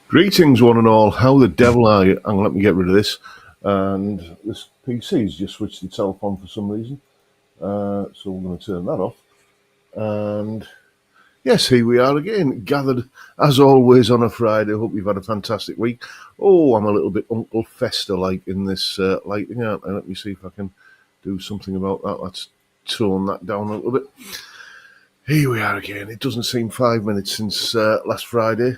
Greetings, one and all. How the devil are you? Hang on, let me get rid of this. And this PC's just switched itself on for some reason. So we're going to turn that off. And yes, here we are again, gathered as always on a Friday. Hope you've had a fantastic week. Oh, I'm a little bit Uncle Fester-like in this lighting, aren't I? Let me see if I can do something about that. Let's tone that down a little bit. Here we are again. It doesn't seem 5 minutes since last Friday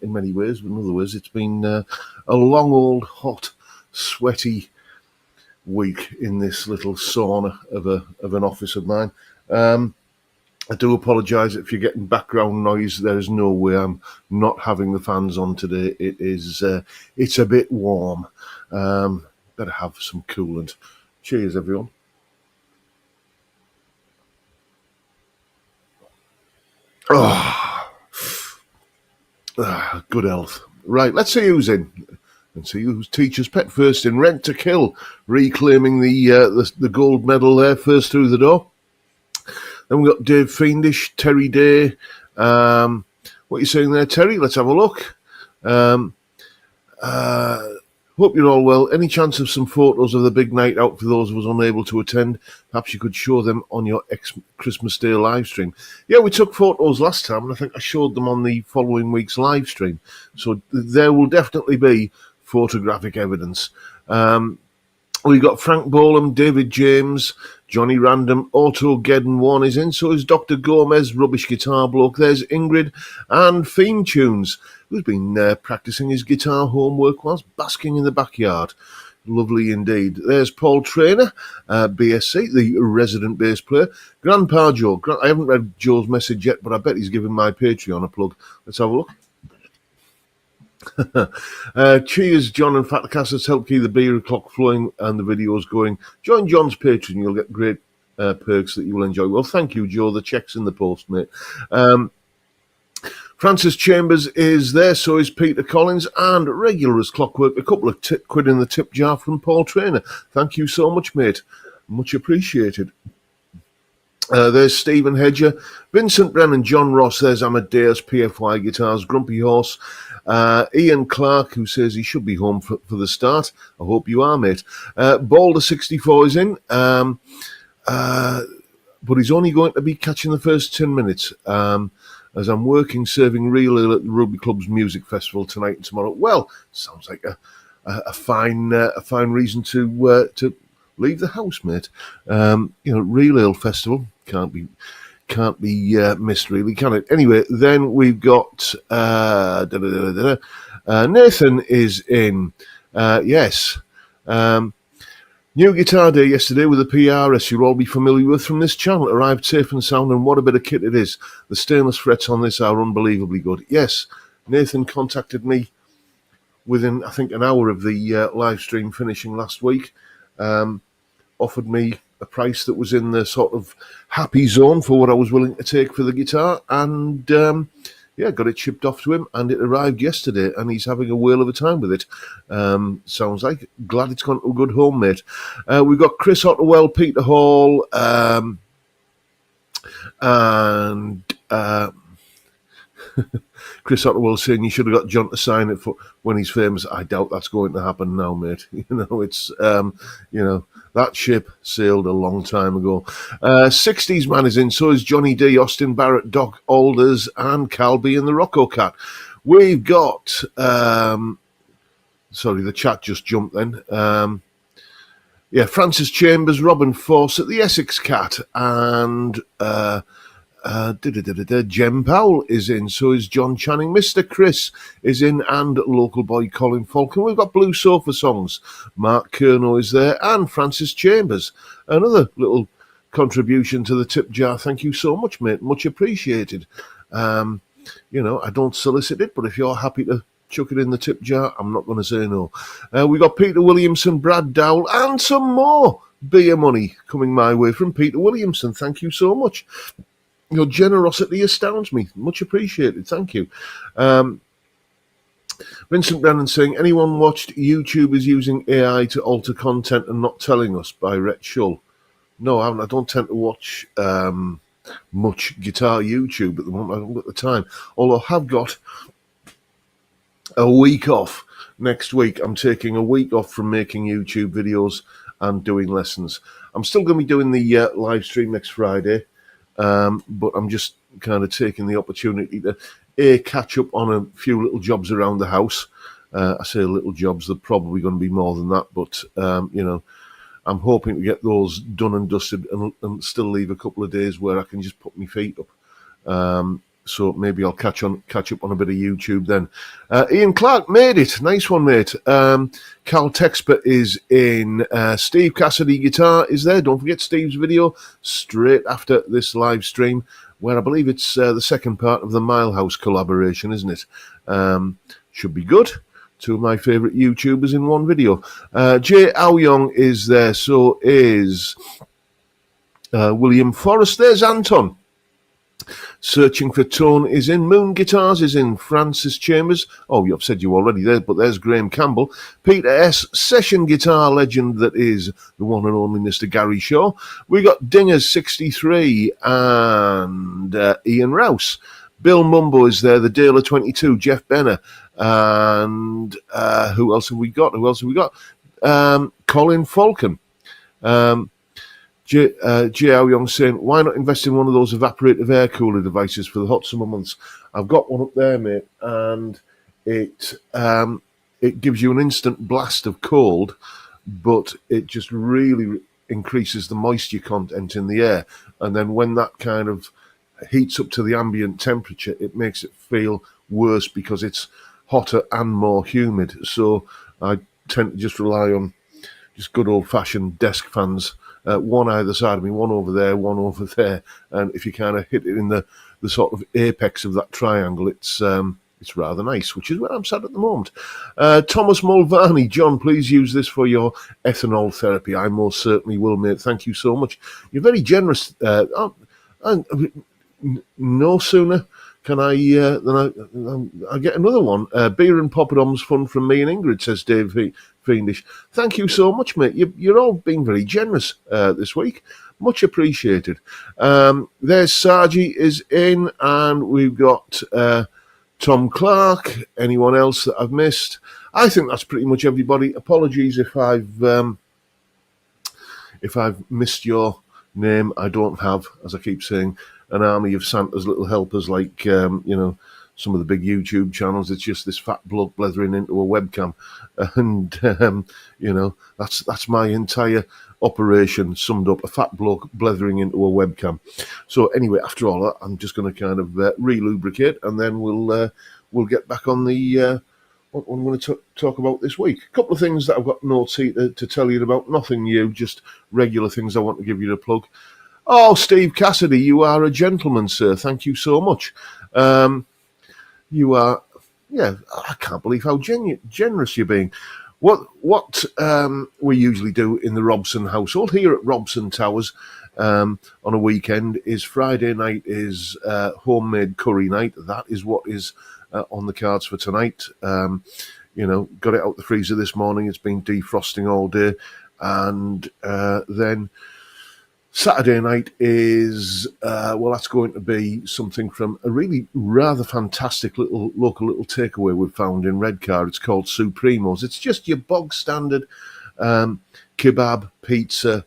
in many ways, but in other words, it's been a long, old, hot, sweaty week in this little sauna of an office of mine. I do apologise if you're getting background noise. There is no way I'm not having the fans on today. It's a bit warm. Better have some coolant. Cheers, everyone. Good health. Right, let's see who's in. And see who's teacher's pet first in. Rent to Kill, reclaiming the gold medal there, first through the door. Then we've got Dave Fiendish, Terry Day. What are you saying there, Terry? Let's have a look. Hope you're all well. Any chance of some photos of the big night out for those of us unable to attend? Perhaps you could show them on your Christmas Day live stream. Yeah, we took photos last time, and I think I showed them on the following week's live stream. So there will definitely be photographic evidence. We got Frank Bolam, David James, Johnny Random, Otto Geddon One is in. So is Dr. Gomez, Rubbish Guitar Bloke. There's Ingrid and Theme Tunes, who's been practicing his guitar homework whilst basking in the backyard. Lovely indeed. There's Paul Trainer, BSc, the resident bass player. Grandpa Joe. I haven't read Joe's message yet, but I bet he's giving my Patreon a plug. Let's have a look. Cheers, John and Fat Cassets. Help keep the beer clock flowing and the videos going. Join John's Patreon. You'll get great perks that you will enjoy. Well, thank you, Joe. The check's in the post, mate. Francis Chambers is there, so is Peter Collins, and regular as clockwork, a couple of quid in the tip jar from Paul Trainer. Thank you so much, mate. Much appreciated. There's Stephen Hedger, Vincent Brennan, John Ross. There's Amadeus, PFY Guitars, Grumpy Horse, Ian Clark, who says he should be home for the start. I hope you are, mate. Balder64 is in, but he's only going to be catching the first 10 minutes. As I'm working serving real ale at the Rugby Club's music festival tonight and tomorrow. Well, sounds like a fine reason to leave the house, mate. Real ale festival can't be missed, really, can it? Anyway, then we've got Nathan is in. Yes. New Guitar Day yesterday with a PRS you'll all be familiar with from this channel. It arrived safe and sound, and what a bit of kit it is. The stainless frets on this are unbelievably good. Yes, Nathan contacted me within, I think, an hour of the live stream finishing last week. Offered me a price that was in the sort of happy zone for what I was willing to take for the guitar, and got it shipped off to him, and it arrived yesterday, and he's having a whale of a time with it. Sounds like. Glad it's gone to a good home, mate. We've got Chris Otterwell, Peter Hall, and Chris Otterwell saying you should have got John to sign it for when he's famous. I doubt that's going to happen now, mate. It's that ship sailed a long time ago. 60s man is in, so is Johnny D, Austin Barrett, Doc Alders, and Calby and the Rocco Cat. We've got sorry, the chat just jumped then. Francis Chambers, Robin Fawcett, the Essex Cat, and Jem Powell is in, so is John Channing. Mr. Chris is in, and local boy Colin Falcon. We've got Blue Sofa Songs. Mark Kerno is there, and Francis Chambers. Another little contribution to the tip jar. Thank you so much, mate. Much appreciated. I don't solicit it, but if you're happy to chuck it in the tip jar, I'm not going to say no. We've got Peter Williamson, Brad Dowell, and some more beer money coming my way from Peter Williamson. Thank you so much. Your generosity astounds me. Much appreciated. Thank you. Vincent Brennan saying, anyone watched YouTube is using AI to alter content and not telling us, by Rhett Shull? No, I haven't. I don't tend to watch much guitar YouTube at the moment. I haven't got the time. Although I have got a week off next week. I'm taking a week off from making YouTube videos and doing lessons. I'm still going to be doing the live stream next Friday, but I'm just kind of taking the opportunity to catch up on a few little jobs around the house. I say little jobs, they're probably going to be more than that, but I'm hoping to get those done and dusted and still leave a couple of days where I can just put my feet up. So maybe I'll catch up on a bit of YouTube then. Ian Clark made it. Nice one, mate. Carl Texper is in. Steve Cassidy guitar is there. Don't forget Steve's video straight after this live stream, where I believe it's the second part of the Milehouse collaboration, isn't it? Should be good. Two of my favourite YouTubers in one video. Jay Aoyong is there. So is William Forrest. There's Anton. Searching for Tone is in. Moon Guitars is in. Francis Chambers. Oh, I've said you already there, but there's Graham Campbell. Peter S. Session guitar legend that is the one and only Mr. Gary Shaw. We got Dingers 63 and Ian Rouse. Bill Mumbo is there. The Daler 22. Jeff Benner. And who else have we got? Colin Falcon. Jiao Young saying, why not invest in one of those evaporative air cooler devices for the hot summer months? I've got one up there, mate, and it gives you an instant blast of cold, but it just really increases the moisture content in the air. And then when that kind of heats up to the ambient temperature, it makes it feel worse because it's hotter and more humid. So I tend to just rely on just good old-fashioned desk fans, one either side of me, one over there, one over there. And if you kind of hit it in the sort of apex of that triangle, it's rather nice, which is where I'm sat at the moment. Thomas Mulvaney, John, please use this for your ethanol therapy. I most certainly will, mate. Thank you so much. You're very generous. No sooner can I than I get another one. Beer and poppadoms fun from me and Ingrid, says Dave Fiendish. Thank you so much, mate. You're all being very generous this week. Much appreciated. There's Sargi is in, and we've got Tom Clark. Anyone else that I've missed? I think that's pretty much everybody. Apologies if I've missed your name. I don't have, as I keep saying, an army of Santa's little helpers like some of the big YouTube channels. It's just this fat bloke blethering into a webcam, and that's my entire operation summed up: a fat bloke blethering into a webcam. So anyway, after all that, I'm just going to kind of re-lubricate, and then we'll get back on the what I'm going to talk about this week. A couple of things that I've got notes here to tell you about. Nothing new, just regular things I want to give you a plug. Oh, Steve Cassidy, you are a gentleman, sir. Thank you so much. You are, I can't believe how generous you're being. What we usually do in the Robson household here at Robson Towers on a weekend is Friday night is homemade curry night. That is what is on the cards for tonight. Got it out the freezer this morning. It's been defrosting all day. And then Saturday night is, that's going to be something from a really rather fantastic local takeaway we've found in Redcar. It's called Supremos. It's just your bog standard kebab, pizza,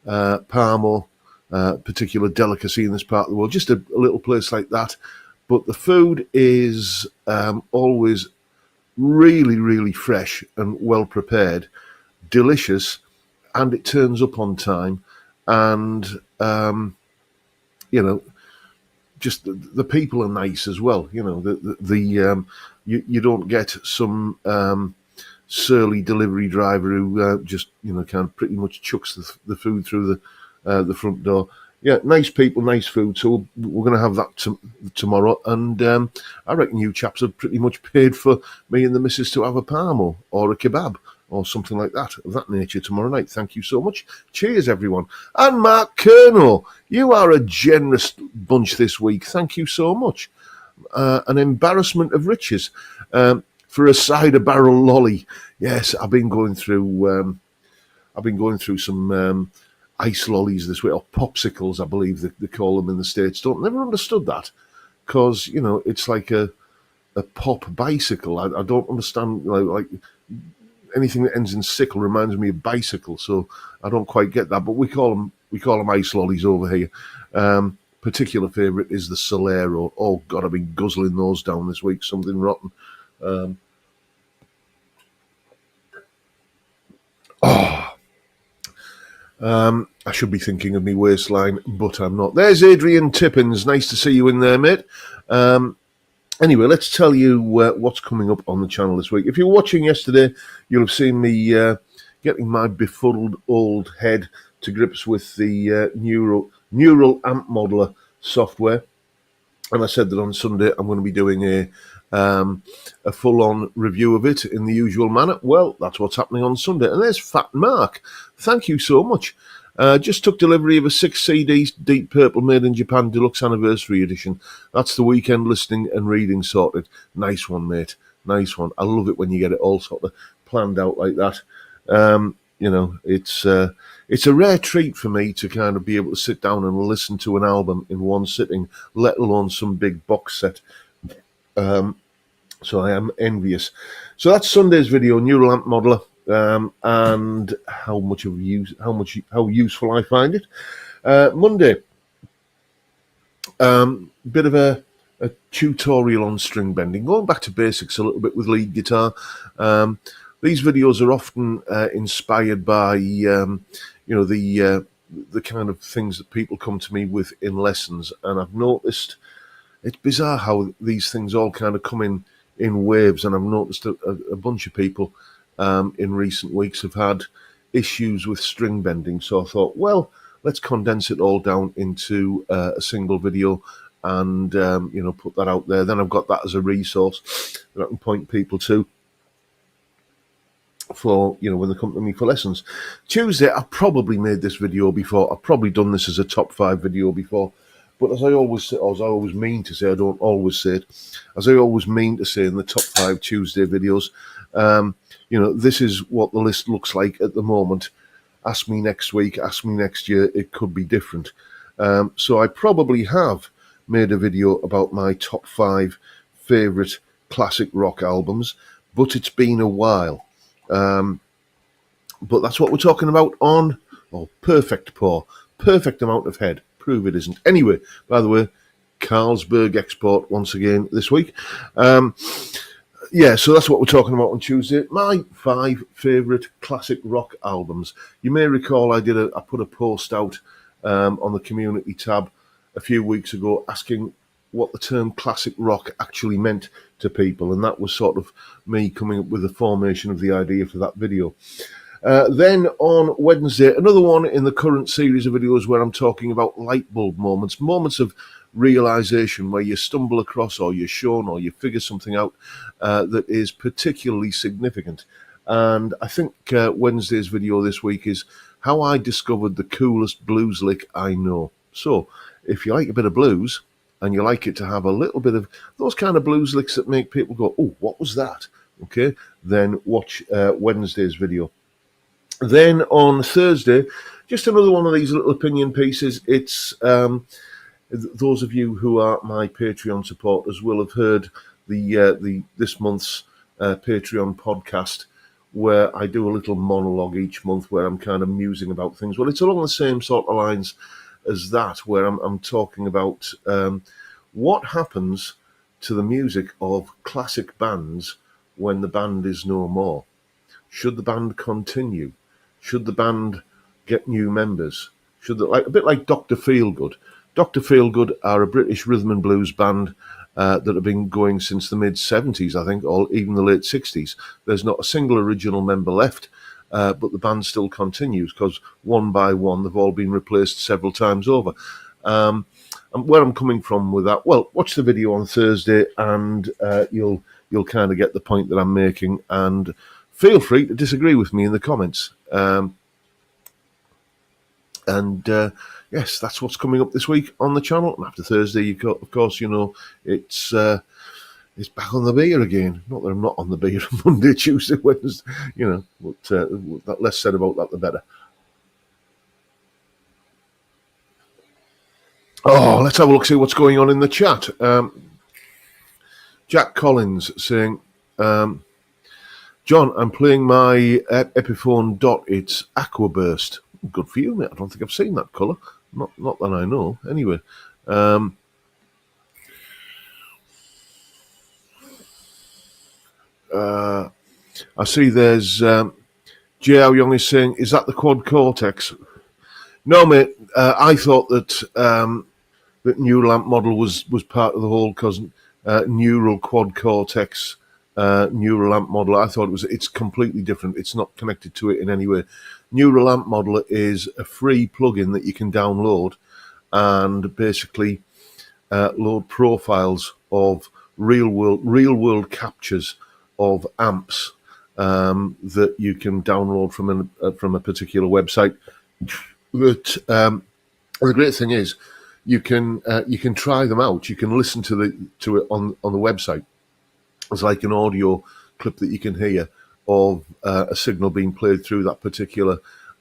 parmo, particular delicacy in this part of the world. Just a little place like that. But the food is always really, really fresh and well prepared, delicious, and it turns up on time. And just the people are nice as well. You don't get some surly delivery driver who just kind of pretty much chucks the food through the front door. Yeah, nice people, nice food. So we're going to have that tomorrow, and I reckon you chaps have pretty much paid for me and the missus to have a parmo or a kebab or something like that, of that nature, tomorrow night. Thank you so much. Cheers, everyone. And Mark Kerno, you are a generous bunch this week. Thank you so much. An embarrassment of riches for a cider barrel lolly. Yes, I've been going through some ice lollies this week, or popsicles, I believe they call them in the States. Never understood that, because it's like a pop bicycle. I don't understand, like anything that ends in sickle reminds me of bicycle, so I don't quite get that. But we call them ice lollies over here. Particular favourite is the Solero. Oh God, I've been guzzling those down this week. Something rotten. I should be thinking of me waistline, but I'm not. There's Adrian Tippins. Nice to see you in there, mate. Anyway, let's tell you what's coming up on the channel this week. If you were watching yesterday, you'll have seen me getting my befuddled old head to grips with the neural amp modeler software. And I said that on Sunday I'm going to be doing a full-on review of it in the usual manner. Well, that's what's happening on Sunday. And there's Fat Mark. Thank you so much. Just took delivery of a 6 CD Deep Purple Made in Japan Deluxe Anniversary Edition. That's the weekend listening and reading sorted. Nice one, mate. Nice one. I love it when you get it all sort of planned out like that. It's a rare treat for me to kind of be able to sit down and listen to an album in one sitting, let alone some big box set. So I am envious. So that's Sunday's video, Neural Amp Modeler, and how useful I find it. Monday, bit of a tutorial on string bending, going back to basics a little bit with lead guitar. These videos are often inspired by the kind of things that people come to me with in lessons, and I've noticed it's bizarre how these things all kind of come in waves, and I've noticed a bunch of people in recent weeks have had issues with string bending. So I thought, well, let's condense it all down into a single video and put that out there. Then I've got that as a resource that I can point people to for when they come to me for lessons. Tuesday, I probably made this video before. I've probably done this as a top 5 video before. But as I always mean to say, I don't always say it, as I always mean to say in the top 5 Tuesday videos, this is what the list looks like at the moment. Ask me next week, ask me next year, it could be different. So I probably have made a video about my top 5 favourite classic rock albums, but it's been a while. But that's what we're talking about on Perfect Paw. Perfect amount of head. Prove it isn't. Anyway, by the way, Carlsberg export once again this week. So that's what we're talking about on Tuesday. My 5 favourite classic rock albums. You may recall I put a post out on the community tab a few weeks ago asking what the term classic rock actually meant to people, and that was sort of me coming up with the formation of the idea for that video. Then on Wednesday, another one in the current series of videos where I'm talking about light bulb moments of realization where you stumble across or you're shown or you figure something out that is particularly significant. And I think Wednesday's video this week is how I discovered the coolest blues lick I know. So if you like a bit of blues and you like it to have a little bit of those kind of blues licks that make people go, oh, what was that? Okay, then watch Wednesday's video. Then on Thursday, just another one of these little opinion pieces. It's those of you who are my Patreon supporters will have heard the this month's Patreon podcast, where I do a little monologue each month where I'm kind of musing about things. Well, it's along the same sort of lines as that, where I'm talking about what happens to the music of classic bands when the band is no more. Should the band continue? Should the band get new members? A bit like Dr. Feelgood. Dr. Feelgood are a British rhythm and blues band that have been going since the mid-70s, I think, or even the late 60s. There's not a single original member left, but the band still continues because one by one they've all been replaced several times over. And where I'm coming from with that, well, watch the video on Thursday and you'll kind of get the point that I'm making, and feel free to disagree with me in the comments. Yes, that's what's coming up this week on the channel. And after Thursday, of course, it's back on the beer again. Not that I'm not on the beer Monday, Tuesday, Wednesday, but less said about that, the better. Oh, let's have a look, see what's going on in the chat. Jack Collins saying, John, I'm playing my Epiphone Dot. It's Aquaburst. Good for you, mate. I don't think I've seen that colour. Not that I know. Anyway. I see there's J.R. Young is saying, is that the Quad Cortex? No, mate. I thought that that new lamp model was part of the whole neural Quad Cortex neural lamp model. I thought it's completely different. It's not connected to it in any way. Neural lamp model is a free plugin that you can download and basically load profiles of real world captures of amps that you can download from a particular website. But the great thing is you can try them out. You can listen to it on the website. It's like an audio clip that you can hear of a signal being played through that particular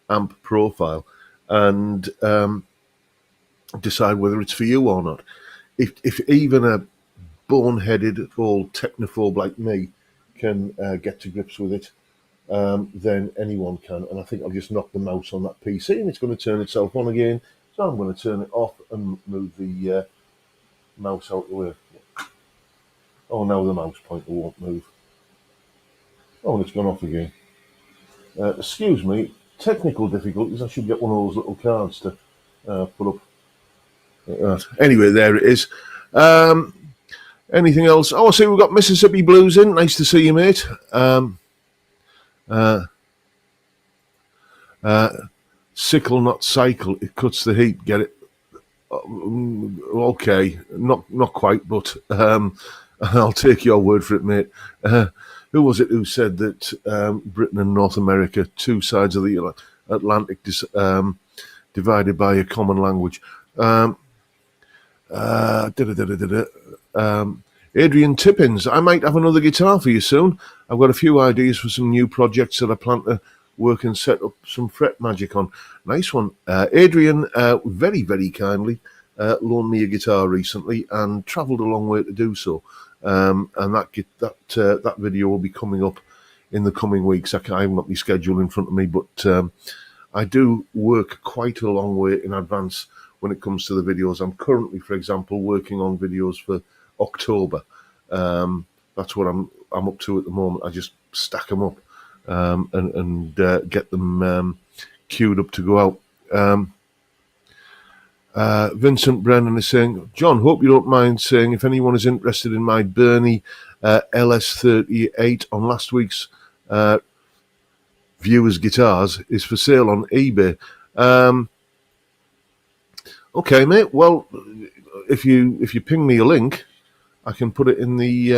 amp profile, and decide whether it's for you or not. If even a boneheaded old technophobe like me can get to grips with it, then anyone can. And I think I'll just knock the mouse on that PC and it's going to turn itself on again. So I'm going to turn it off and move the mouse out of the way. Oh, now the mouse pointer won't move. Oh, and it's gone off again. Excuse me, technical difficulties. I should get one of those little cards to put up. Anyway, there it is. Anything else? Oh, I see we've got Mississippi Blues in. Nice to see you, mate. Sickle, not cycle. It cuts the heat. Get it? Okay, not quite, but I'll take your word for it, mate. Who was it who said that Britain and North America, two sides of the Atlantic, divided by a common language? Adrian Tippins, I might have another guitar for you soon. I've got a few ideas for some new projects that I plan to work and set up some fret magic on. Nice one. Adrian very, very kindly loaned me a guitar recently and travelled a long way to do so. And that video will be coming up in the coming weeks. I haven't got my schedule in front of me, but I do work quite a long way in advance when it comes to the videos. I'm currently, for example, working on videos for October. That's what I'm up to at the moment. I just stack them up and get them queued up to go out. Vincent Brennan is saying, John, hope you don't mind saying if anyone is interested in my Bernie LS38 on last week's viewers guitars is for sale on eBay. Okay, mate. Well, if you ping me a link, I can put it in the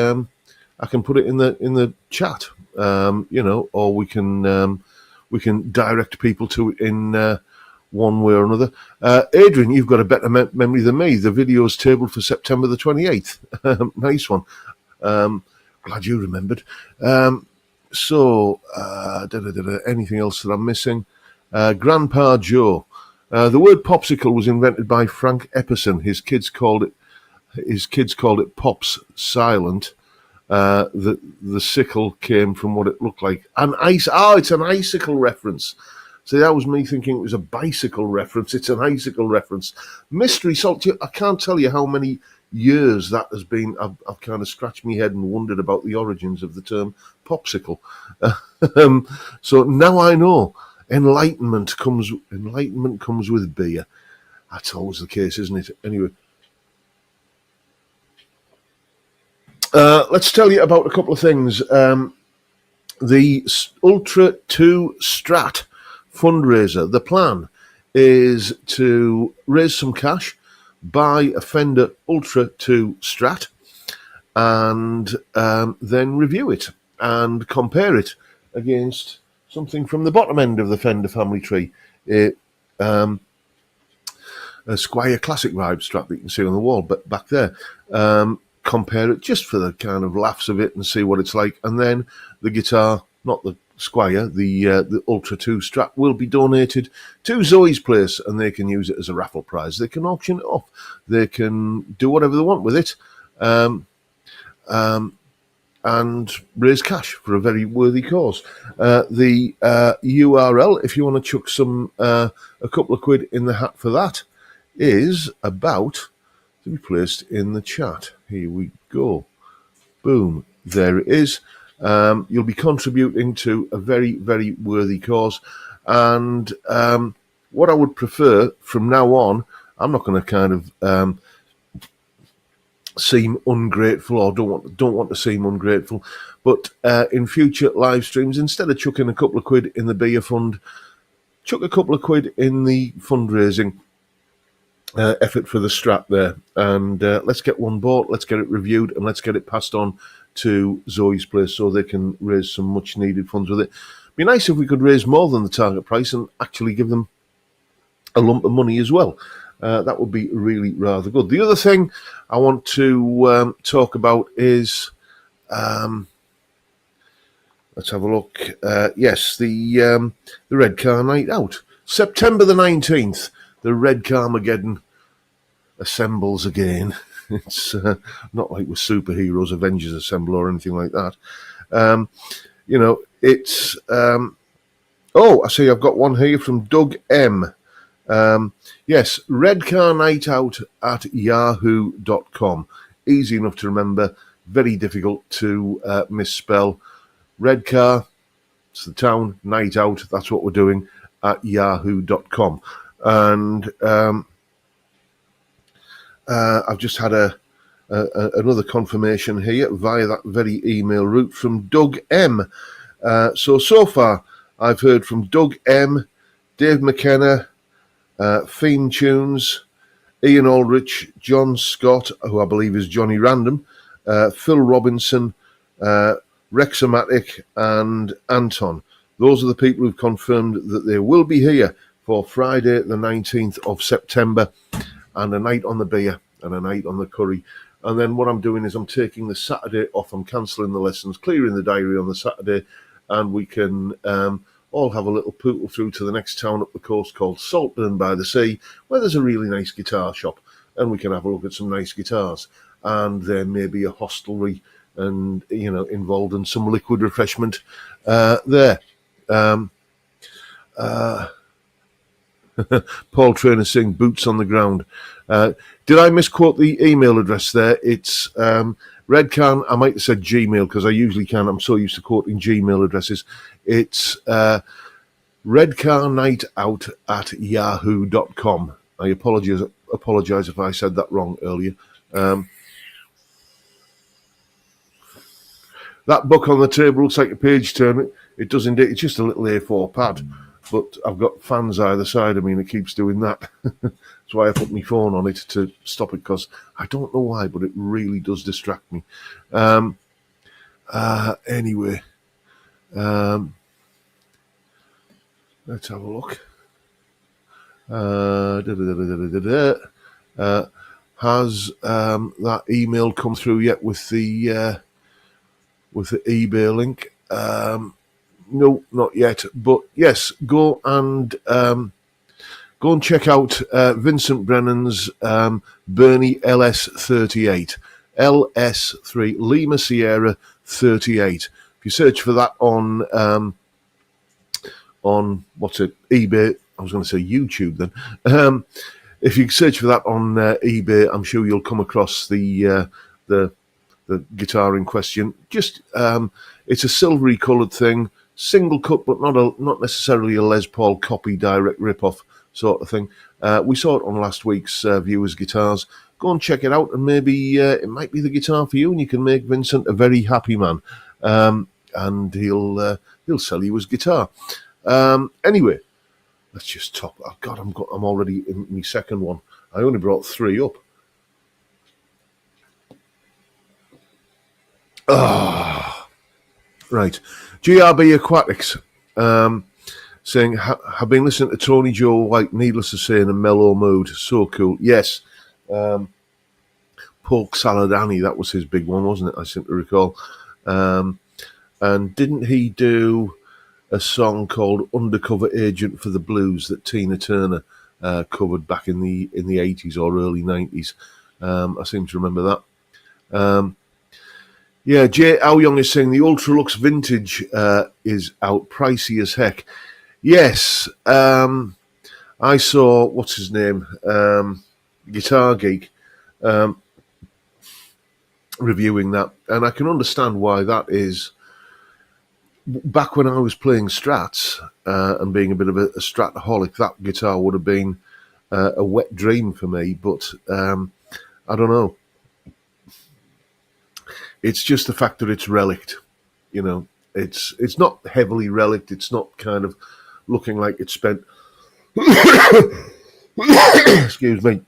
in the chat. Or we can direct people to it in one way or another. Adrian, you've got a better memory than me. The video's tabled for September the 28th. Nice one. Glad you remembered. Anything else that I'm missing? Grandpa Joe. The word popsicle was invented by Frank Epperson. His kids called it Pops Silent. The sickle came from what it looked like. An ice. Oh, it's an icicle reference. See, that was me thinking it was a bicycle reference. It's an icicle reference. Mystery Salt. I can't tell you how many years that has been. I've kind of scratched my head and wondered about the origins of the term popsicle. So now I know. Enlightenment comes with beer. That's always the case, isn't it? Anyway, let's tell you about a couple of things. The Ultra 2 Strat fundraiser. The plan is to raise some cash, buy a Fender Ultra 2 Strat, and then review it and compare it against something from the bottom end of the Fender family tree, a Squier Classic Vibe Strat that you can see on the wall back there. Compare it just for the kind of laughs of it and see what it's like. And then the guitar, not the Squier, the Ultra 2 Strat, will be donated to Zoe's place and they can use it as a raffle prize. They can auction it off. They can do whatever they want with it. and raise cash for a very worthy cause. The URL, if you want to chuck a couple of quid in the hat for that, is about to be placed in the chat. Here we go. Boom. There it is. You'll be contributing to a very, very worthy cause. And what I would prefer from now on, I'm not going to kind of seem ungrateful, or don't want to seem ungrateful, but in future live streams, instead of chucking a couple of quid in the beer fund, chuck a couple of quid in the fundraising effort for the strap there, and let's get one bought, let's get it reviewed, and let's get it passed on to Zoe's place so they can raise some much needed funds with it. It'd be nice if we could raise more than the target price and actually give them a lump of money as well. That would be really rather good. The other thing I want to talk about is, let's have a look. Yes, the Redcar night out, September the 19th. The Redcar Mageddon assembles again. It's not like with superheroes, Avengers assemble or anything like that. It's I see I've got one here from Doug M. Yes, Redcar night out at yahoo.com. Easy enough to remember, very difficult to misspell. Redcar, it's the town, night out, that's what we're doing at yahoo.com. And I've just had another confirmation here via that very email route from Doug M. So far, I've heard from Doug M, Dave McKenna, Fiend Tunes, Ian Aldrich, John Scott, who I believe is Johnny Random, Phil Robinson, Rexomatic, and Anton. Those are the people who've confirmed that they will be here for Friday the 19th of September, and a night on the beer and a night on the curry. And then what I'm doing is I'm taking the Saturday off. I'm cancelling the lessons, clearing the diary on the Saturday, and we can all have a little pootle through to the next town up the coast called Saltburn by the Sea, where there's a really nice guitar shop, and we can have a look at some nice guitars. And there may be a hostelry and, involved in some liquid refreshment there. Paul Trainer saying boots on the ground. Did I misquote the email address there? It's Redcar. I might have said Gmail because I usually can. I'm so used to quoting Gmail addresses. It's redcarnightout@yahoo.com. I apologize if I said that wrong earlier. That book on the table looks like a page turner. It does indeed. It's just a little A4 pad. But I've got fans either side of me and it keeps doing that. That's why I put my phone on it to stop it, because I don't know why, but it really does distract me. Anyway, let's have a look. Has that email come through yet with the eBay link? No, not yet. But yes, go and check out Vincent Brennan's Bernie LS38, LS3 Lima Sierra 38. If you search for that on eBay, I was going to say YouTube then. If you search for that on eBay, I'm sure you'll come across the guitar in question. Just it's a silvery coloured thing. Single cut, but not necessarily a Les Paul copy, direct rip-off sort of thing. We saw it on last week's Viewers Guitars. Go and check it out, and maybe it might be the guitar for you, and you can make Vincent a very happy man. And he'll sell you his guitar. Anyway, let's just top. Oh God, I'm already in my second one. I only brought 3 up. Right. GRB Aquatics saying, have been listening to Tony Joe White, needless to say, in a mellow mood. So cool. Yes. Pork Salad Annie, that was his big one, wasn't it? I seem to recall. And didn't he do a song called Undercover Agent for the Blues that Tina Turner covered back in the 80s or early 90s? I seem to remember that. Yeah, Jay Aoyong is saying the Ultralux Vintage is out, pricey as heck. Yes, I saw, what's his name, Guitar Geek, reviewing that, and I can understand why that is. Back when I was playing Strats and being a bit of a Strataholic, that guitar would have been a wet dream for me, but I don't know. It's just the fact that it's relict, you know. It's not heavily relict. It's not kind of looking like it's spent, excuse me,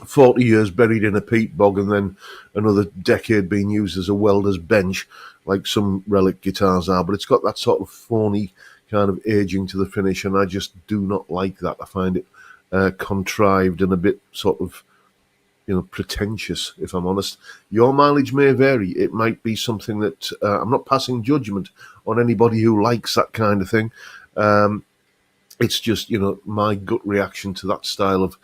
40 years buried in a peat bog and then another decade being used as a welder's bench, like some relic guitars are. But it's got that sort of phony kind of aging to the finish, and I just do not like that. I find it contrived and a bit sort of, pretentious, if I'm honest. Your mileage may vary. It might be something that I'm not passing judgment on anybody who likes that kind of thing. It's just, my gut reaction to that style of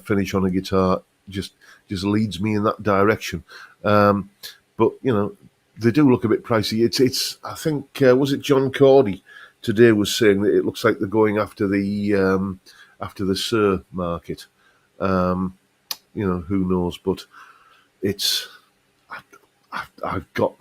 finish on a guitar just leads me in that direction. But they do look a bit pricey. It's I think was it John Cordy today was saying that it looks like they're going after the Sir market. Who knows? But it's I've got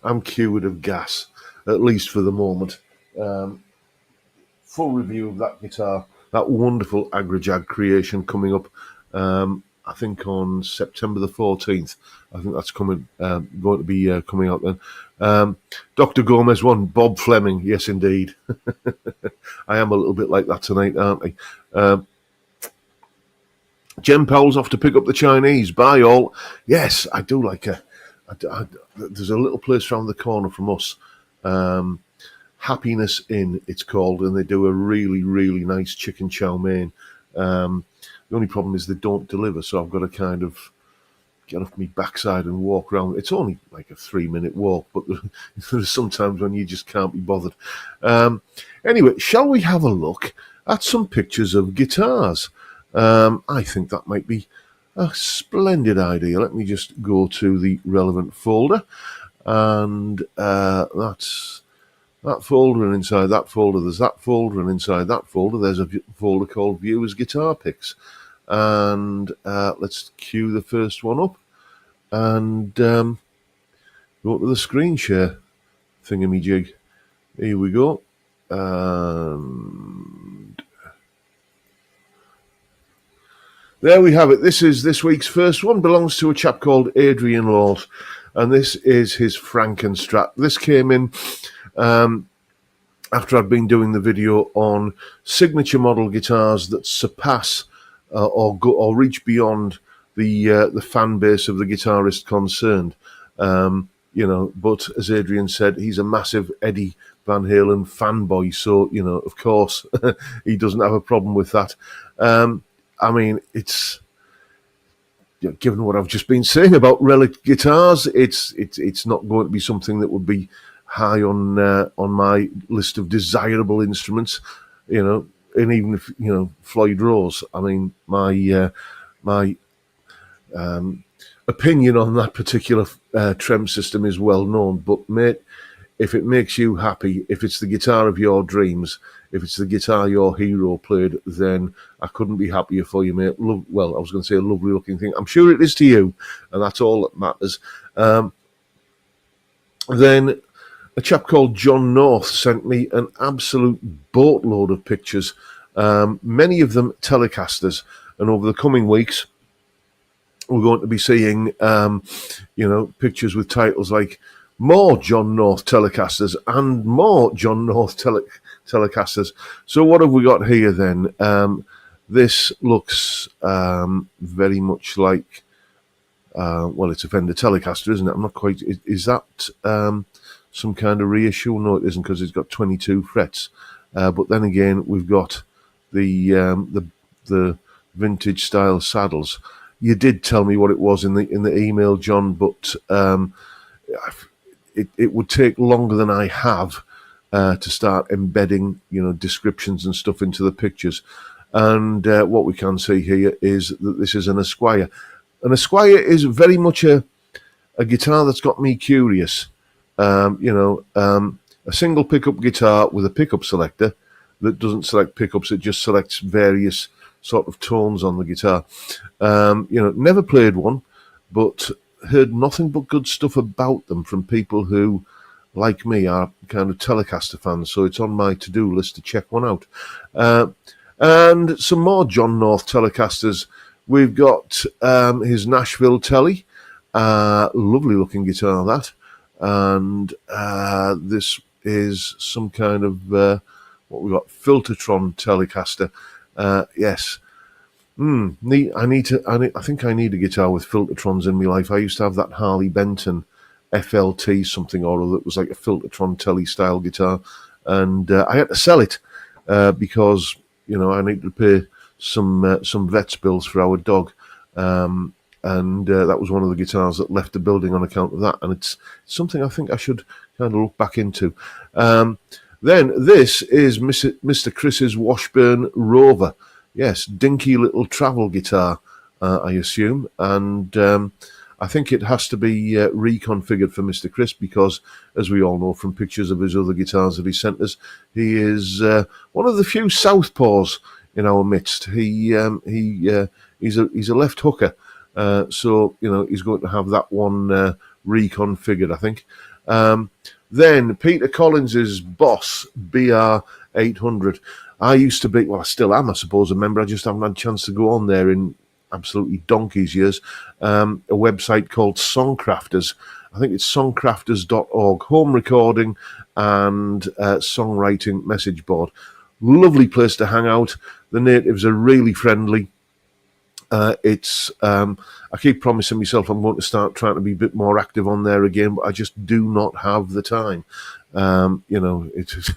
I'm cured of gas, at least for the moment. Full review of that guitar, that wonderful Agrajag creation, coming up. I think on September the 14th. I think that's going to be coming out then. Dr. Gomez one, Bob Fleming. Yes, indeed. I am a little bit like that tonight, aren't I? Jem Powell's off to pick up the Chinese. Bye, all. Yes, I do like there's a little place around the corner from us. Happiness Inn, it's called, and they do a really, really nice chicken chow mein. The only problem is they don't deliver, so I've got to kind of get off my backside and walk around. It's only like a 3-minute walk, but there's sometimes when you just can't be bothered. Anyway, shall we have a look at some pictures of guitars? I think that might be a splendid idea. Let me just go to the relevant folder, and that's that folder, and inside that folder there's that folder, and inside that folder there's a folder called Viewers Guitar Picks. And let's cue the first one up and go to the screen share thingamajig. Here we go. And there we have it. This is this week's first one. Belongs to a chap called Adrian Lawes, and this is his Frankenstrat. This came in after I'd been doing the video on signature model guitars that surpass or reach beyond the fan base of the guitarist concerned. But as Adrian said, he's a massive Eddie Van Halen fanboy, so of course he doesn't have a problem with that. I mean, it's given what I've just been saying about relic guitars, it's not going to be something that would be high on my list of desirable instruments, and even if Floyd Rose. I mean, my opinion on that particular trem system is well known. But mate, if it makes you happy, if it's the guitar of your dreams, if it's the guitar your hero played, then I couldn't be happier for you, mate. Well, I was going to say a lovely looking thing. I'm sure it is to you, and that's all that matters. Then a chap called John North sent me an absolute boatload of pictures, many of them Telecasters. And over the coming weeks, we're going to be seeing, pictures with titles like more John North Telecasters and more John North Telecasters. So what have we got here then? This looks very much like, it's a Fender Telecaster, isn't it? I'm not quite, is that some kind of reissue? No, it isn't, because it's got 22 frets. But then again, we've got the vintage style saddles. You did tell me what it was in the email, John, but it would take longer than I have to start embedding, descriptions and stuff into the pictures. And what we can see here is that this is an Esquire. An Esquire is very much a guitar that's got me curious. A single pickup guitar with a pickup selector that doesn't select pickups, it just selects various sort of tones on the guitar. Never played one, but heard nothing but good stuff about them from people who, like me, are kind of Telecaster fans, so it's on my to-do list to check one out. And some more John North Telecasters. We've got his Nashville Tele, lovely looking guitar that, and this is some kind of what we got, Filtertron Telecaster. Yes. Neat. I think I need a guitar with Filtertrons in my life. I used to have that Harley Benton FLT something or other that was like a Filtertron Tele style guitar, and I had to sell it because I need to pay some vet's bills for our dog, and that was one of the guitars that left the building on account of that, and it's something I think I should kind of look back into. Then this is Mr. Chris's Washburn Rover. Yes, dinky little travel guitar, I assume, and I think it has to be reconfigured for Mr. Chris because, as we all know from pictures of his other guitars that he sent us, he is one of the few southpaws in our midst. He's a left hooker, so he's going to have that one reconfigured, I think. Then Peter Collins's Boss BR800. I used to be, well, I still am, I suppose, a member. I just haven't had a chance to go on there in absolutely donkey's years. A website called Songcrafters. I think it's songcrafters.org. Home recording and songwriting message board. Lovely place to hang out. The natives are really friendly. I keep promising myself I'm going to start trying to be a bit more active on there again, but I just do not have the time. It's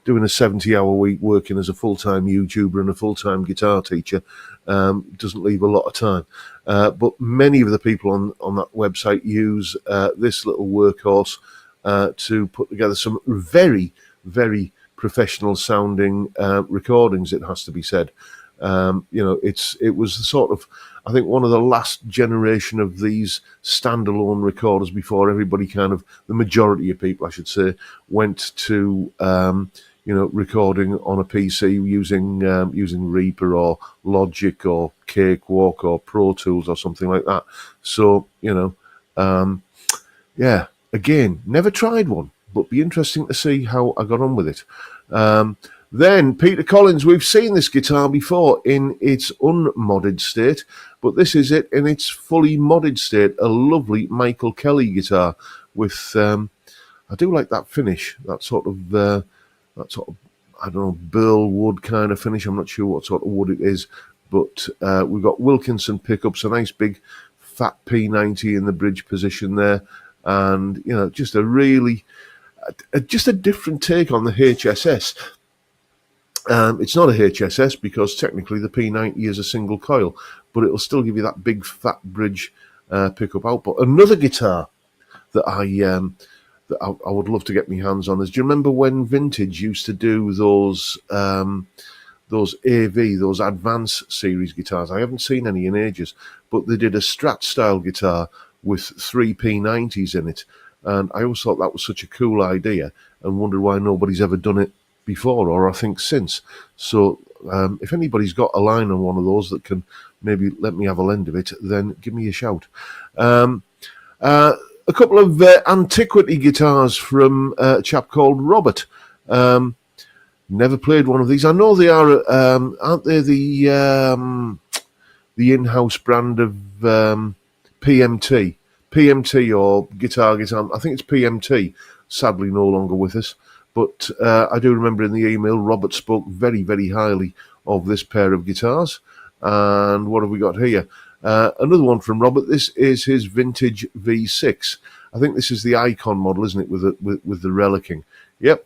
doing a 70-hour week working as a full-time YouTuber and a full-time guitar teacher doesn't leave a lot of time. But many of the people on that website use this little workhorse to put together some very, very professional sounding recordings, it has to be said. It was sort of, I think, one of the last generation of these standalone recorders before everybody the majority of people, I should say, went to, recording on a PC using Reaper or Logic or Cakewalk or Pro Tools or something like that. So, again, never tried one, but be interesting to see how I got on with it. Then Peter Collins, we've seen this guitar before in its unmodded state, but this is it in its fully modded state. A lovely Michael Kelly guitar with, I do like that finish, that sort of, I don't know, burl wood kind of finish. I'm not sure what sort of wood it is, but we've got Wilkinson pickups, a nice big fat P90 in the bridge position there, and just a really, just a different take on the HSS. It's not a HSS because technically the P90 is a single coil, but it'll still give you that big fat bridge pickup output. Another guitar that I would love to get my hands on is, do you remember when Vintage used to do those AV, those Advance series guitars? I haven't seen any in ages, but they did a Strat style guitar with 3 P90s in it, and I always thought that was such a cool idea and wondered why nobody's ever done it before, or I think since. So if anybody's got a line on one of those that can maybe let me have a lend of it, then give me a shout. A couple of antiquity guitars from a chap called Robert. Never played one of these. I know they are, aren't they the in-house brand of PMT? PMT or Guitar. I think it's PMT, sadly no longer with us. But I do remember in the email, Robert spoke very, very highly of this pair of guitars. And what have we got here? Another one from Robert. This is his Vintage V6. I think this is the Icon model, isn't it, with the relicking? Yep.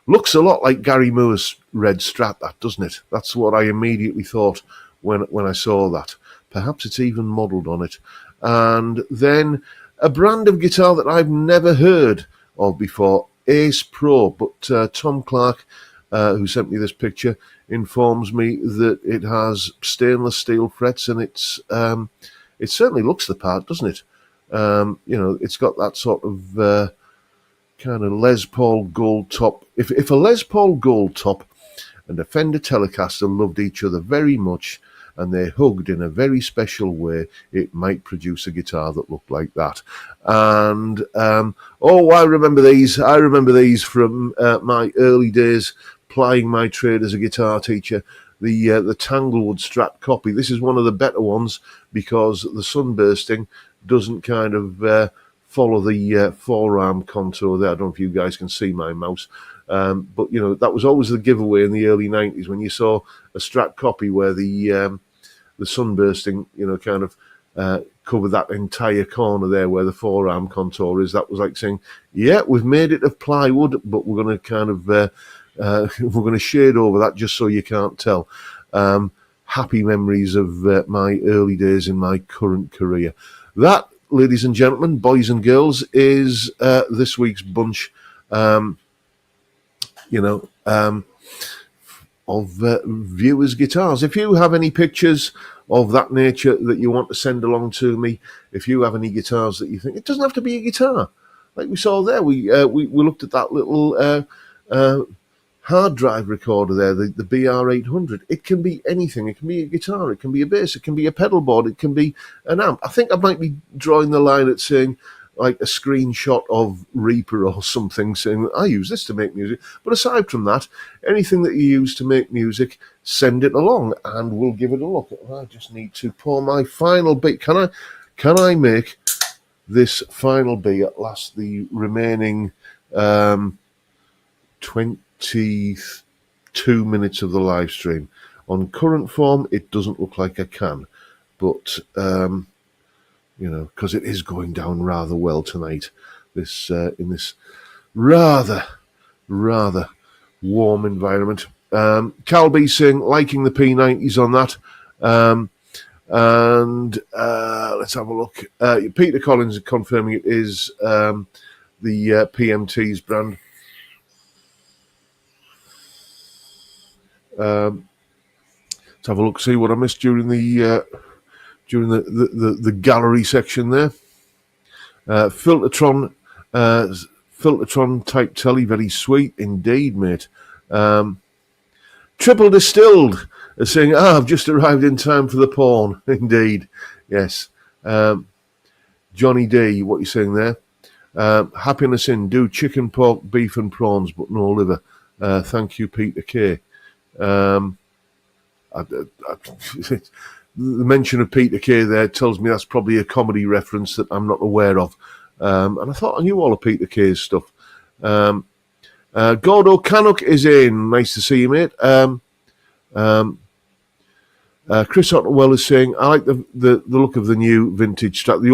Looks a lot like Gary Moore's red Strat, that, doesn't it? That's what I immediately thought when I saw that. Perhaps it's even modelled on it. And then a brand of guitar that I've never heard of before, Ace Pro, but Tom Clark, who sent me this picture, informs me that it has stainless steel frets and it's it certainly looks the part, doesn't it? It's got that sort of kind of Les Paul gold top. If a Les Paul gold top and a Fender Telecaster loved each other very much and they hugged in a very special way, it might produce a guitar that looked like that. And I remember these. I remember these from my early days plying my trade as a guitar teacher. The Tanglewood Strat copy. This is one of the better ones because the sunbursting doesn't kind of follow the forearm contour there. I don't know if you guys can see my mouse. But that was always the giveaway in the early 90s when you saw a Strat copy where the sunbursting, kind of covered that entire corner there where the forearm contour is. That was like saying, yeah, we've made it of plywood, but we're going to kind of we're going to shade over that just so you can't tell. Happy memories of my early days in my current career. That, ladies and gentlemen, boys and girls, is this week's bunch. Of viewers' guitars. If you have any pictures of that nature that you want to send along to me, if you have any guitars that you think, it doesn't have to be a guitar. Like we saw there, we looked at that little hard drive recorder there, the BR800. It can be anything. It can be a guitar. It can be a bass. It can be a pedal board. It can be an amp. I think I might be drawing the line at saying, like a screenshot of Reaper or something saying, I use this to make music. But aside from that, anything that you use to make music, send it along and we'll give it a look. I just need to pour my final beer. Can I make this final beer at last the remaining 22 minutes of the live stream? On current form, it doesn't look like I can. But because it is going down rather well tonight. This in this rather warm environment. Cal B saying liking the P90s on that, and let's have a look. Peter Collins confirming it is the PMT's brand. Let's have a look. See what I missed during the gallery section there. Filtertron type telly, very sweet indeed, mate. Triple Distilled is saying, I've just arrived in time for the porn. Indeed, yes. Johnny D, what are you saying there? Happiness in, do chicken, pork, beef and prawns, but no liver. Thank you, Peter K. The mention of Peter Kay there tells me that's probably a comedy reference that I'm not aware of. And I thought I knew all of Peter Kay's stuff. Gordo Canuck is in. Nice to see you, mate. Chris Otterwell is saying, I like the look of the new vintage Strat, the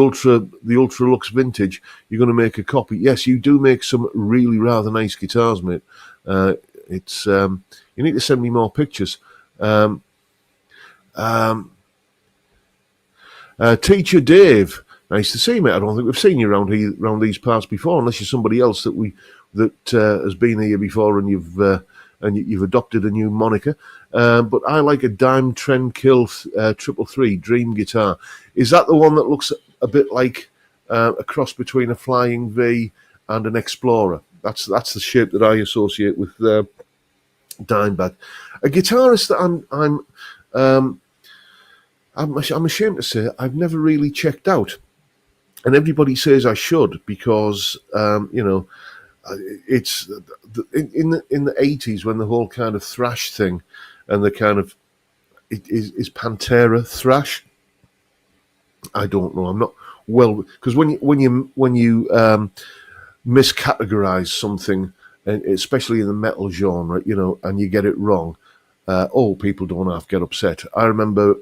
Ultra Lux vintage. You're going to make a copy. Yes, you do make some really rather nice guitars, mate. It's you need to send me more pictures. Teacher Dave, nice to see you, mate. I don't think we've seen you around these parts before, unless you're somebody else that has been here before and you've adopted a new moniker. But I like a Dime Trendkill 333 Dream guitar. Is that the one that looks a bit like a cross between a Flying V and an Explorer? That's the shape that I associate with Dimebag. A guitarist that I'm ashamed to say I've never really checked out, and everybody says I should because it's in the 80s when the whole kind of thrash thing and the kind of is Pantera thrash. I don't know. I'm not well because when you miscategorize something, and especially in the metal genre, and you get it wrong. People don't have to get upset. I remember,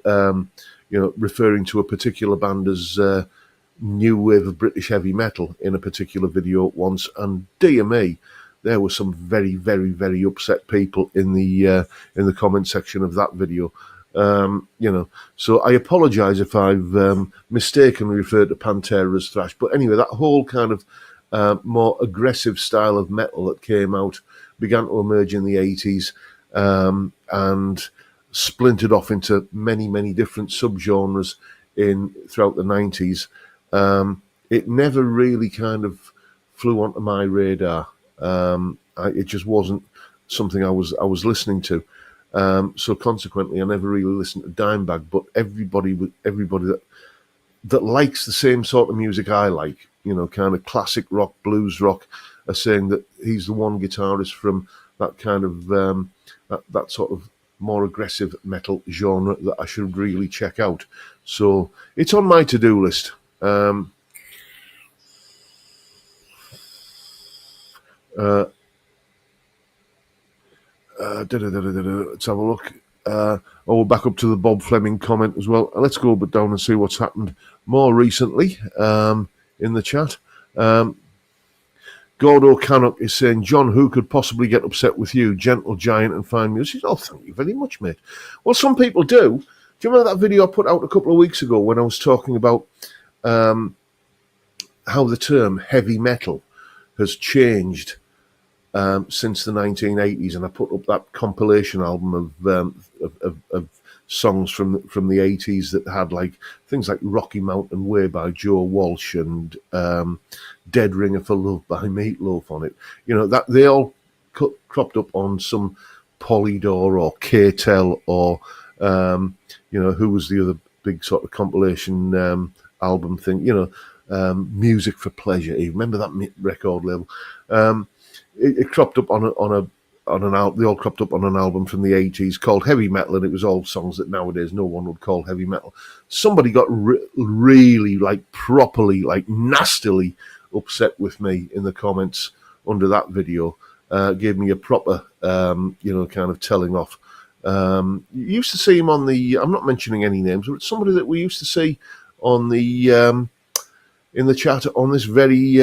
referring to a particular band as new wave of British heavy metal in a particular video once, and dear me, there were some very, very, very upset people in the comment section of that video. So I apologise if I've mistakenly referred to Pantera as thrash. But anyway, that whole kind of more aggressive style of metal that came out began to emerge in the 80s. And splintered off into many, many different subgenres throughout the 90s, it never really kind of flew onto my radar. It just wasn't something I was listening to. So consequently, I never really listened to Dimebag. But everybody that likes the same sort of music I like, kind of classic rock, blues rock, are saying that he's the one guitarist from that kind of that sort of more aggressive metal genre that I should really check out. So it's on my to-do list. Let's have a look. We're back up to the Bob Fleming comment as well. Let's go down and see what's happened more recently in the chat. Gordo Canuck is saying, John, who could possibly get upset with you? Gentle giant and fine music. Oh, thank you very much, mate. Well, some people do. Do you remember that video I put out a couple of weeks ago when I was talking about how the term heavy metal has changed since the 1980s, and I put up that compilation album of songs from the 80s that had like things like Rocky Mountain Way by Joe Walsh and Dead Ringer for Love by Meatloaf on it. That they all cropped up on some Polydor or K-Tel or who was the other big sort of compilation album thing, Music for Pleasure. You remember that record label? It cropped up on an album. They all cropped up on an album from the 80s called Heavy Metal, and it was all songs that nowadays no one would call heavy metal. Somebody got really, like, properly, like, nastily upset with me in the comments under that video. Gave me a proper, kind of telling off. You used to see him on the. I'm not mentioning any names, but it's somebody that we used to see on the. In the chat on this very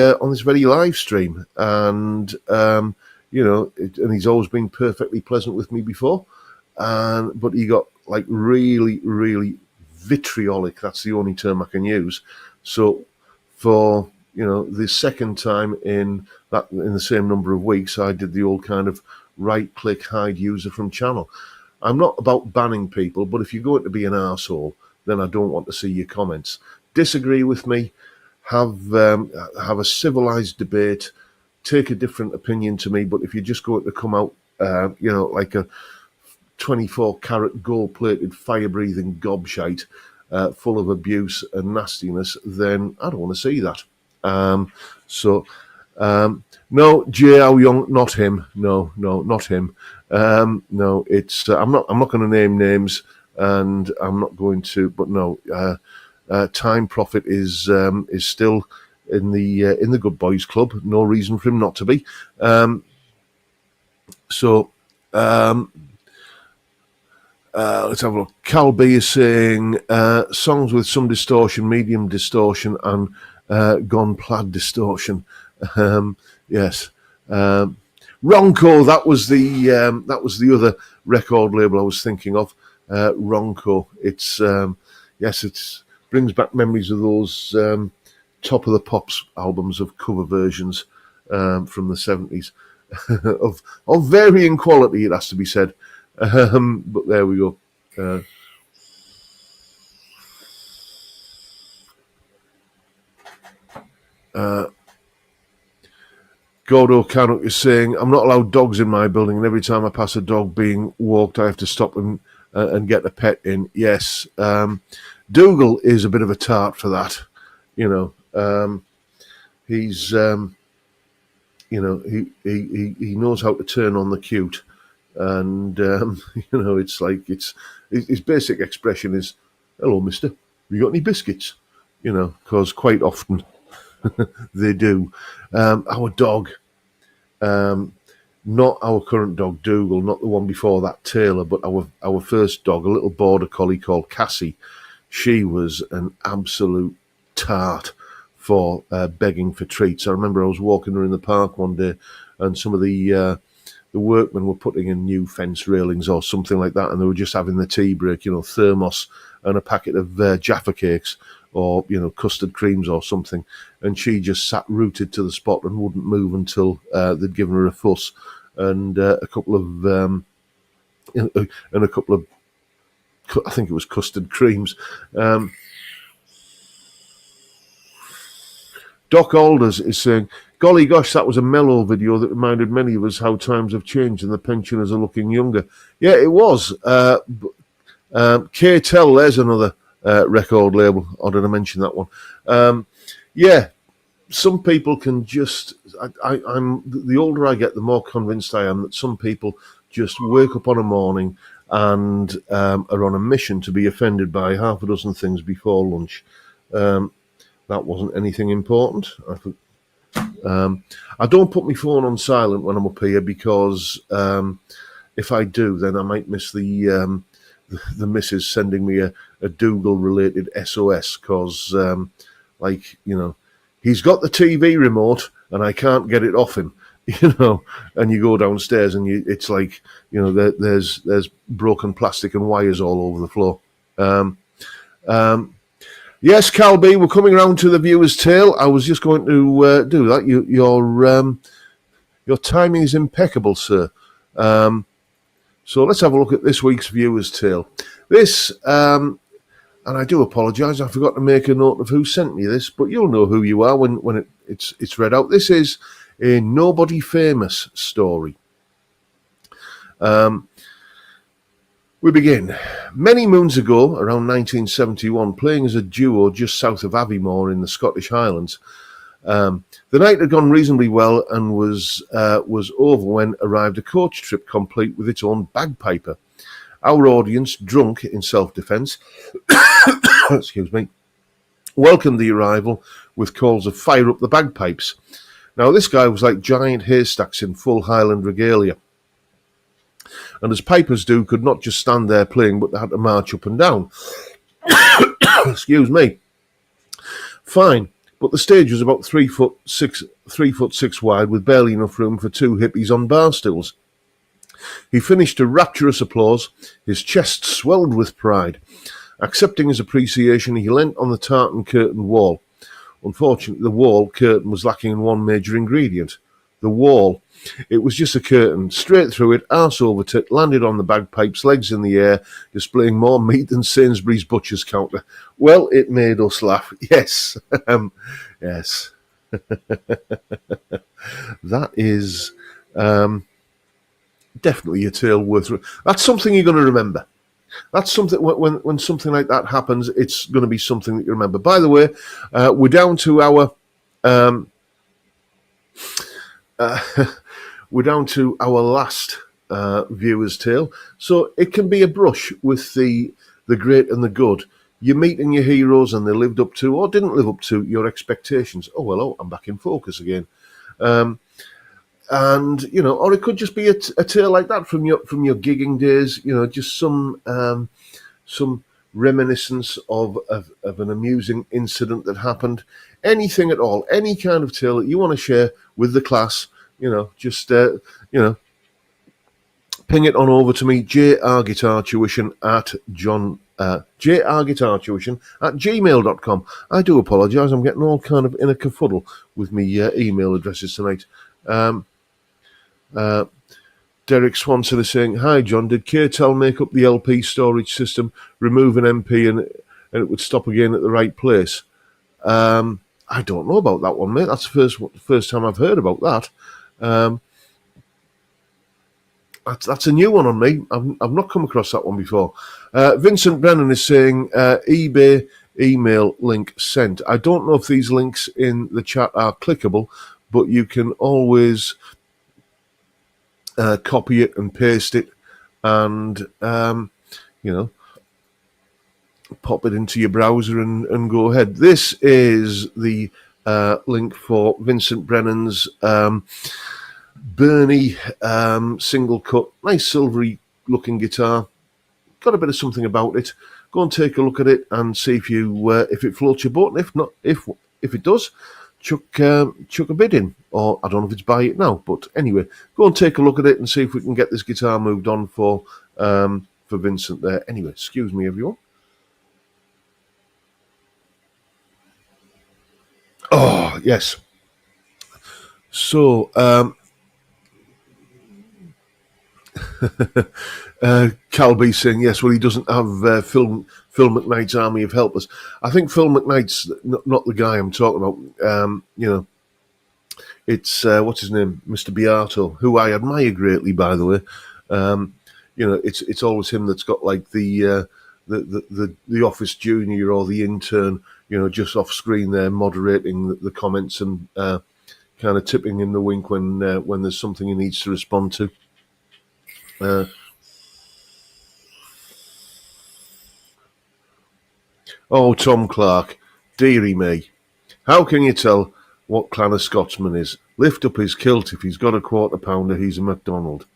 live stream, and and he's always been perfectly pleasant with me before, but he got like really vitriolic. That's the only term I can use. So for the second time in the same number of weeks, I did the old kind of right click hide user from channel. I'm not about banning people, but if you're going to be an arsehole, then I don't want to see your comments. Disagree with me. Have a civilized debate, take a different opinion to me, but if you're just going to come out, like a 24-carat gold-plated, fire-breathing gobshite full of abuse and nastiness, then I don't want to see that. No, J.L. Young, not him. No, not him. No, it's I'm not going to name names, and I'm not going to. But no. Time Prophet is still in the Good Boys Club. No reason for him not to be. Let's have a look. Cal B is saying songs with some distortion, medium distortion, and gone plaid distortion. Yes. Ronco, that was the other record label I was thinking of. Ronco. It's it's brings back memories of those Top of the Pops albums of cover versions from the 70s of varying quality, it has to be said. But there we go. Gordo Canuck is saying, I'm not allowed dogs in my building, and every time I pass a dog being walked, I have to stop and get a pet in. Yes. Dougal is a bit of a tart for that, he's he knows how to turn on the cute, and it's like his basic expression is, "Hello, mister, have you got any biscuits?" Because quite often they do. Our dog, not our current dog Dougal, not the one before that Taylor, but our first dog, a little border collie called Cassie. She was an absolute tart for begging for treats. I remember I was walking her in the park one day, and some of the workmen were putting in new fence railings or something like that, and they were just having the tea break, thermos and a packet of Jaffa cakes or custard creams or something, and she just sat rooted to the spot and wouldn't move until they'd given her a fuss and a couple of I think it was custard creams. Doc Alders is saying, golly gosh, that was a mellow video that reminded many of us how times have changed and the pensioners are looking younger. Yeah, it was. K-Tel, there's another record label. Or did I mention that one? Yeah, some people can just... I'm the older I get, the more convinced I am that some people just wake up on a morning and are on a mission to be offended by half a dozen things before lunch. That wasn't anything important. I don't put my phone on silent when I'm up here because if I do, then I might miss the missus sending me a Dougal-related SOS because, he's got the TV remote and I can't get it off him, and you go downstairs and it's like, there's broken plastic and wires all over the floor. Yes, Cal B, we're coming around to the viewer's tale. I was just going to do that. Your timing is impeccable, sir. So let's have a look at this week's viewer's tale. This, and I do apologise, I forgot to make a note of who sent me this, but you'll know who you are when it's read out. This is a nobody famous story. We begin. Many moons ago, around 1971, playing as a duo just south of Aviemore in the Scottish Highlands. The night had gone reasonably well and was over when arrived a coach trip complete with its own bagpiper. Our audience, drunk in self-defence, excuse me, welcomed the arrival with calls of fire up the bagpipes. Now, this guy was like giant haystacks in full Highland regalia. And as pipers do, could not just stand there playing, but they had to march up and down. Excuse me. Fine, but the stage was about 3'6" wide, with barely enough room for two hippies on bar stools. He finished to rapturous applause. His chest swelled with pride. Accepting his appreciation, he leant on the tartan curtain wall. Unfortunately, the wall curtain was lacking in one major ingredient. The wall. It was just a curtain. Straight through it, arse over tit, landed on the bagpipes, legs in the air, displaying more meat than Sainsbury's butcher's counter. Well, it made us laugh. Yes. Yes. That is definitely a tale worth... That's something you're going to remember. That's something, when something like that happens, it's going to be something that you remember. By the way, we're down to our... we're down to our last viewer's tale. So it can be a brush with the great and the good. You're meeting your heroes and they lived up to or didn't live up to your expectations. Oh, hello, I'm back in focus again. And, or it could just be a tale like that from your gigging days, just some reminiscence of an amusing incident that happened. Anything at all, any kind of tale that you want to share with the class, just, ping it on over to me, jrguitartuition at jrguitartuition@gmail.com. I do apologise, I'm getting all kind of in a kerfuddle with me email addresses tonight. Derek Swanson is saying, hi John, did K-Tel make up the LP storage system, remove an MP and it would stop again at the right place? I don't know about that one, mate. That's the first time I've heard about that. That's a new one on me. I've not come across that one before. Vincent Brennan is saying, eBay email link sent. I don't know if these links in the chat are clickable, but you can always copy it and paste it and, pop it into your browser and go ahead. This is the link for Vincent Brennan's Bernie single cut, nice silvery looking guitar. Got a bit of something about it. Go and take a look at it and see if it floats your boat. And if not, if it does, chuck a bid in. Or I don't know if it's buy it now, but anyway, go and take a look at it and see if we can get this guitar moved on for Vincent there. Anyway, excuse me, everyone. Oh, yes. So, Cal B saying yes. Well, he doesn't have Phil McKnight's Army of Helpers. I think Phil McKnight's not the guy I'm talking about. It's what's his name, Mr. Beato, who I admire greatly, by the way. It's always him that's got like the office junior or the intern, just off screen there moderating the comments and kind of tipping in the wink when there's something he needs to respond to. Oh, Tom Clark, dearie me. How can you tell what clan a Scotsman is? Lift up his kilt if he's got a quarter pounder, he's a McDonald.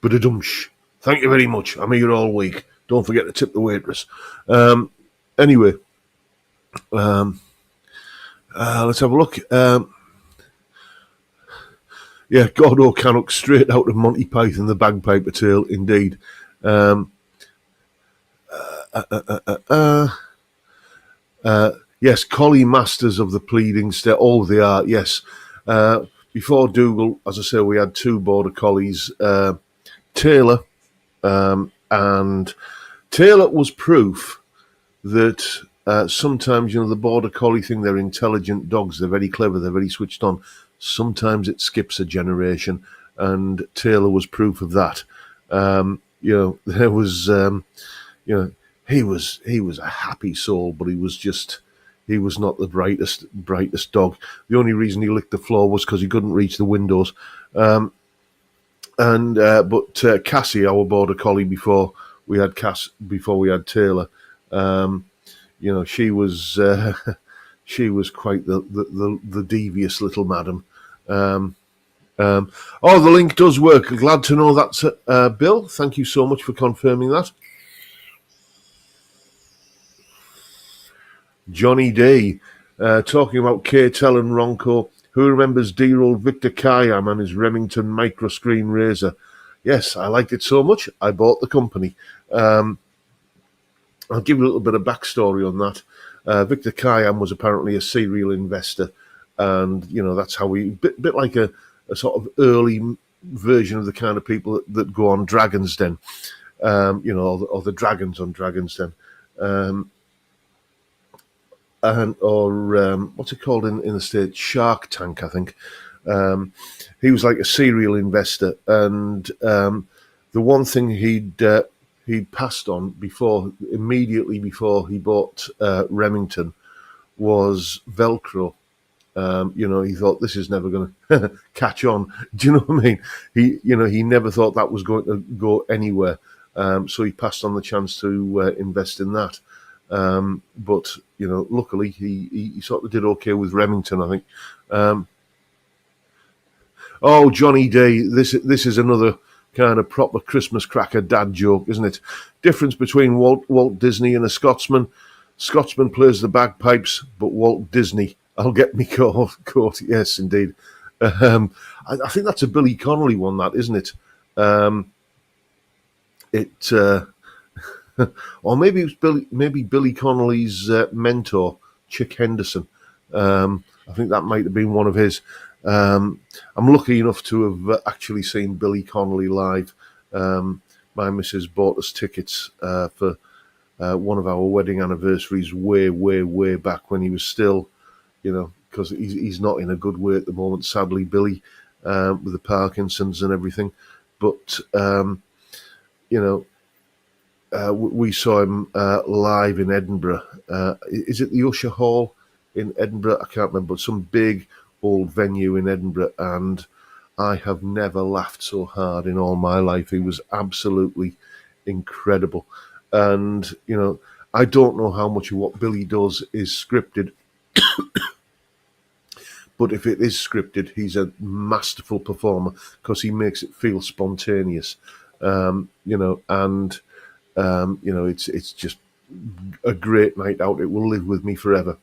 Ba-da-dumsh. Thank you very much. I'm here all week. Don't forget to tip the waitress. Anyway, let's have a look. Gordo Canuck, straight out of Monty Python, the Bagpiper Tale, indeed. Yes, Collie Masters of the Pleading State. Oh, they are, yes. Before Dougal, as I say, we had two Border Collies, Taylor, and Taylor was proof that sometimes, the Border Collie thing, they're intelligent dogs, they're very clever, they're very switched on. Sometimes it skips a generation, and Taylor was proof of that. There was, he was a happy soul, but he was not the brightest dog. The only reason he licked the floor was because he couldn't reach the windows. But Cassie, our Border Collie, before we had Taylor, she was quite the devious little madam. The link does work. Glad to know that, Bill. Thank you so much for confirming that. Johnny D, talking about K-Tel and Ronco. Who remembers dear old Victor Kayam and his Remington microscreen razor? Yes, I liked it so much, I bought the company. I'll give you a little bit of backstory on that. Victor Kayam was apparently a serial investor, and that's how we bit like a sort of early version of the kind of people that go on Dragon's Den, or the dragons on Dragon's Den. What's it called in the States? Shark Tank, I think. He was like a serial investor, and the one thing he'd passed on immediately before he bought Remington was Velcro. He thought this is never going to catch on. Do you know what I mean? He never thought that was going to go anywhere. So he passed on the chance to invest in that. But luckily he sort of did okay with Remington, I think. Johnny D, this is another kind of proper Christmas cracker dad joke, isn't it? Difference between Walt Disney and a Scotsman. Scotsman plays the bagpipes, but Walt Disney, I'll get me caught. Yes, indeed. I think that's a Billy Connolly one, that, isn't it? Or maybe it was Billy Connolly's mentor, Chick Henderson. I think that might have been one of his. I'm lucky enough to have actually seen Billy Connolly live. My missus bought us tickets for one of our wedding anniversaries way back when he was still, because he's not in a good way at the moment, sadly, Billy, with the Parkinson's and everything. But, we saw him live in Edinburgh. Is it the Usher Hall in Edinburgh? I can't remember. Some big old venue in Edinburgh, and I have never laughed so hard in all my life. He was absolutely incredible. And, I don't know how much of what Billy does is scripted, but if it is scripted, he's a masterful performer because he makes it feel spontaneous. It's just a great night out. It will live with me forever.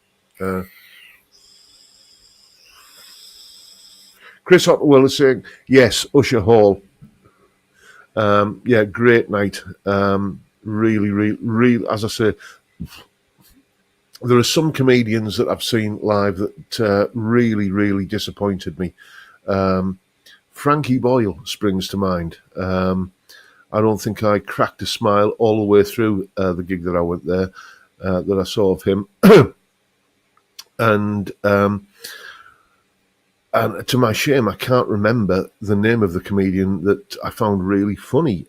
Chris Otterwell is saying, yes, Usher Hall. Great night. Really, as I say, there are some comedians that I've seen live that really disappointed me. Frankie Boyle springs to mind. I don't think I cracked a smile all the way through the gig that I went there, that I saw of him. And to my shame, I can't remember the name of the comedian that I found really funny.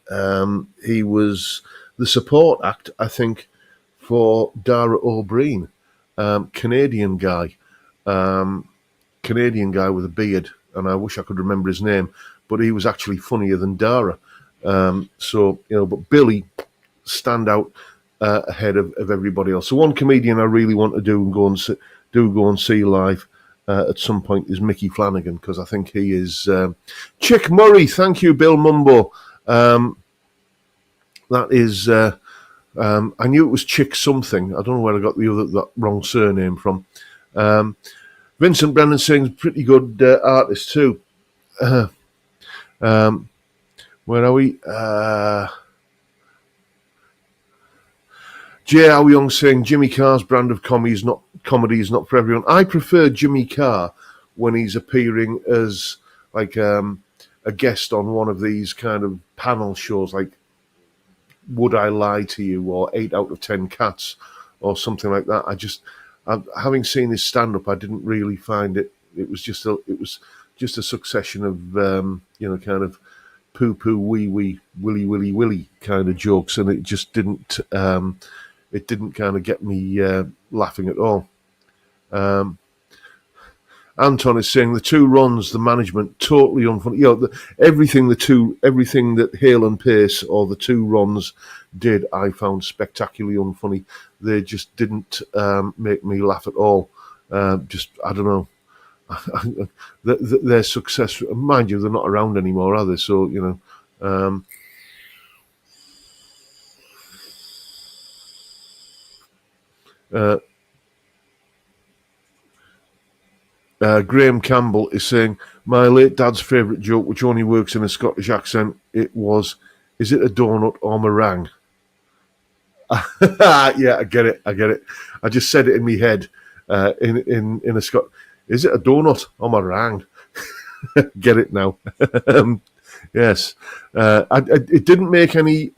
He was the support act, I think, for Dara O'Brien, Canadian guy with a beard, and I wish I could remember his name, but he was actually funnier than Dara. But Billy stand out ahead of everybody else. So one comedian I really want to go and see live at some point is Mickey Flanagan, because I think he is. Chick Murray, thank you, Bill Mumbo. That is. I knew it was Chick something. I don't know where I got that wrong surname from. Vincent Brennan sings pretty good artist too. Where are we? J. How Young saying Jimmy Carr's brand of comedy is not for everyone. I prefer Jimmy Carr when he's appearing as like a guest on one of these kind of panel shows, like Would I Lie to You or 8 Out of 10 Cats or something like that. Having seen his stand up, I didn't really find it. It was just a succession of kind of poo poo wee wee willy willy willy kind of jokes, and it just didn't kind of get me laughing at all. Anton is saying the two runs, the management, totally unfunny. Everything that Hale and Pace or the two runs did, I found spectacularly unfunny. They just didn't make me laugh at all. I don't know. Their success, mind you, they're not around anymore, are they? So Graham Campbell is saying, my late dad's favourite joke, which only works in a Scottish accent, it was, is it a donut or meringue? Yeah, I get it. I just said it in my head in a Scot. Is it a donut or meringue? Get it now. Yes. It didn't make any...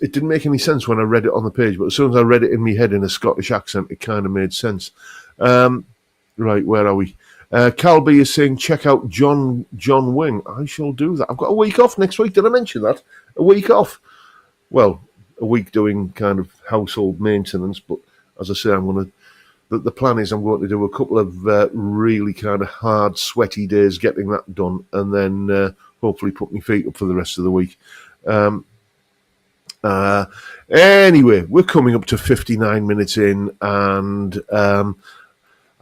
it didn't make any sense when I read it on the page, but as soon as I read it in my head in a Scottish accent, it kind of made sense. Right, where are we? Calby is saying, check out John Wing. I shall do that. I've got a week off next week. Did I mention that? A week off. Well, a week doing kind of household maintenance, but as I say, the plan is I'm going to do a couple of really kind of hard, sweaty days getting that done, and then hopefully put my feet up for the rest of the week. Anyway, we're coming up to 59 minutes in, and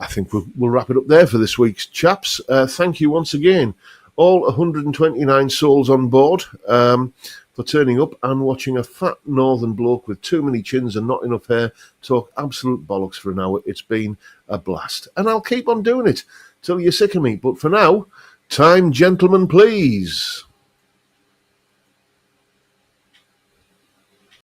I think we'll wrap it up there for this week's chaps. Thank you once again, all 129 souls on board, for turning up and watching a fat northern bloke with too many chins and not enough hair talk absolute bollocks for an hour. It's been a blast, and I'll keep on doing it till you're sick of me. But for now, time, gentlemen, please.